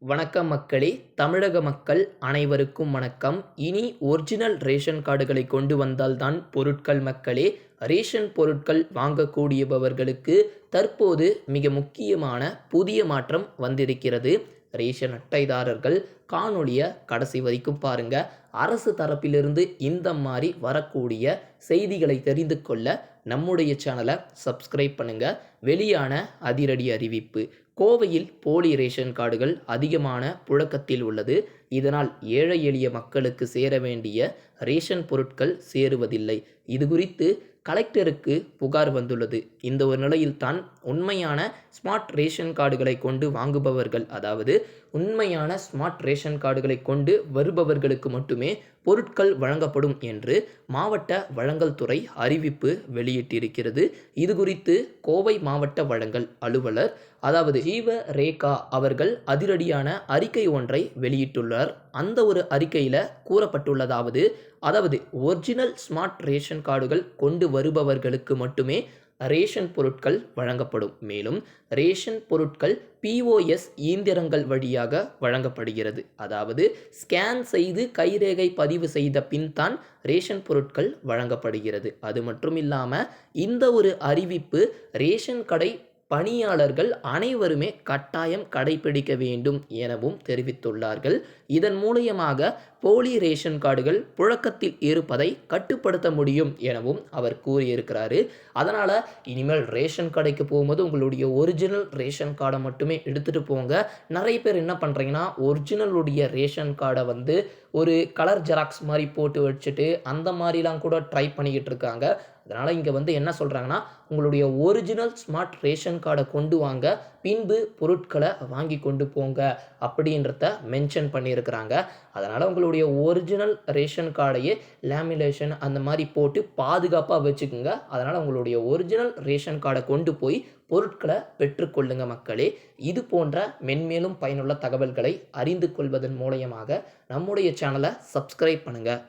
வணக்கம் மக்களே! தமிழக மக்கள் அனைவருக்கும் வணக்கம். இனி ஒரிஜினல் ரேஷன் கார்டுகளை கொண்டு வந்தால் தான் பொருட்கள் மக்களே! ரேஷன் பொருட்கள் வாங்கக்கூடியவர்களுக்கு தற்போது மிக முக்கியமான புதிய மாற்றம் வந்திருக்கிறது. ரேஷன் அட்டைதாரர்கள் காணொளிய கடைசி வரைக்கும் பாருங்க. அரசு தரப்பிலிருந்து இந்த மாரி வரக்கூடிய செய்திகளை தெரிந்து கொள்ள நம்முடைய சேனலை சப்ஸ்கிரைப் பண்ணுங்க. வெளியான அதிரடி அறிவிப்பு. கோவையில் போலி ரேஷன் கார்டுகள் அதிகமான புழக்கத்தில் உள்ளது. இதனால் ஏழை எளிய மக்களுக்கு சேர வேண்டிய ரேஷன் பொருட்கள் சேருவதில்லை. இது குறித்து கலெக்டருக்கு புகார் வந்துள்ளது. இந்த ஒரு நிலையில்தான் உண்மையான ஸ்மார்ட் ரேஷன் கார்டுகளை கொண்டு வாங்குபவர்கள், அதாவது உண்மையான ஸ்மார்ட் ரேஷன் கார்டுகளை கொண்டு வருபவர்களுக்கு மட்டுமே பொருட்கள் வழங்கப்படும் என்று மாவட்ட வழங்கல் துறை அறிவிப்பு வெளியிட்டிருக்கிறது. இது குறித்து கோவை மாவட்ட வழங்கல் அலுவலர், அதாவது ஜீவ ரேகா அவர்கள் அதிரடியான அறிக்கை ஒன்றை வெளியிட்டுள்ளார். அந்த ஒரு அறிக்கையில கூறப்பட்டுள்ளதாவது, அதாவது ஒரிஜினல் ஸ்மார்ட் ரேஷன் கார்டுகள் கொண்டு வருபவர்களுக்கு மட்டுமே ரேஷன் பொருட்கள் வழங்கப்படும். மேலும் ரேஷன் பொருட்கள் பிஓஎஸ் இயந்திரங்கள் வழியாக வழங்கப்படுகிறது. அதாவது ஸ்கேன் செய்து கைரேகை பதிவு செய்த பின் தான் ரேஷன் பொருட்கள் வழங்கப்படுகிறது. அது மட்டும் இல்லாமல் இந்த ஒரு அறிவிப்பு ரேஷன் கடை பணியாளர்கள் அனைவருமே கட்டாயம் கடைபிடிக்க வேண்டும் எனவும் தெரிவித்துள்ளார்கள். இதன் மூலியமாக போலி ரேஷன் கார்டுகள் புழக்கத்தில் இருப்பதை கட்டுப்படுத்த முடியும் எனவும் அவர் கூறியிருக்கிறாரு. அதனால் இனிமேல் ரேஷன் கடைக்கு போகும்போது உங்களுடைய ஒரிஜினல் ரேஷன் கார்டை மட்டுமே எடுத்துகிட்டு போங்க. நிறைய பேர் என்ன பண்ணுறீங்கன்னா, ஒரிஜினலுடைய ரேஷன் கார்டை ஒரு கலர் ஜெராக்ஸ் மாதிரி போட்டு வச்சுட்டு அந்த மாதிரிலாம் கூட ட்ரை பண்ணிக்கிட்டு இருக்காங்க. அதனால் இங்கே என்ன சொல்கிறாங்கன்னா, உங்களுடைய ஒரிஜினல் ஸ்மார்ட் ரேஷன் கார்டை கொண்டு வாங்க, பின்பு பொருட்களை வாங்கி கொண்டு போங்க அப்படின்றத மென்ஷன் பண்ணியிருக்கிறாங்க. அதனால் உங்களுடைய ஒரிஜினல் ரேஷன் கார்டையே லேமினேஷன் அந்த மாதிரி போட்டு பாதுகாப்பாக வச்சுக்கோங்க. அதனால் உங்களுடைய ஒரிஜினல் ரேஷன் கார்டை கொண்டு போய் பொருட்களை பெற்றுக்கொள்ளுங்க மக்களே. இது போன்ற மென்மேலும் பயனுள்ள தகவல்களை அறிந்து கொள்வதன் மூலயமாக நம்முடைய சேனலை சப்ஸ்கிரைப் பண்ணுங்கள்.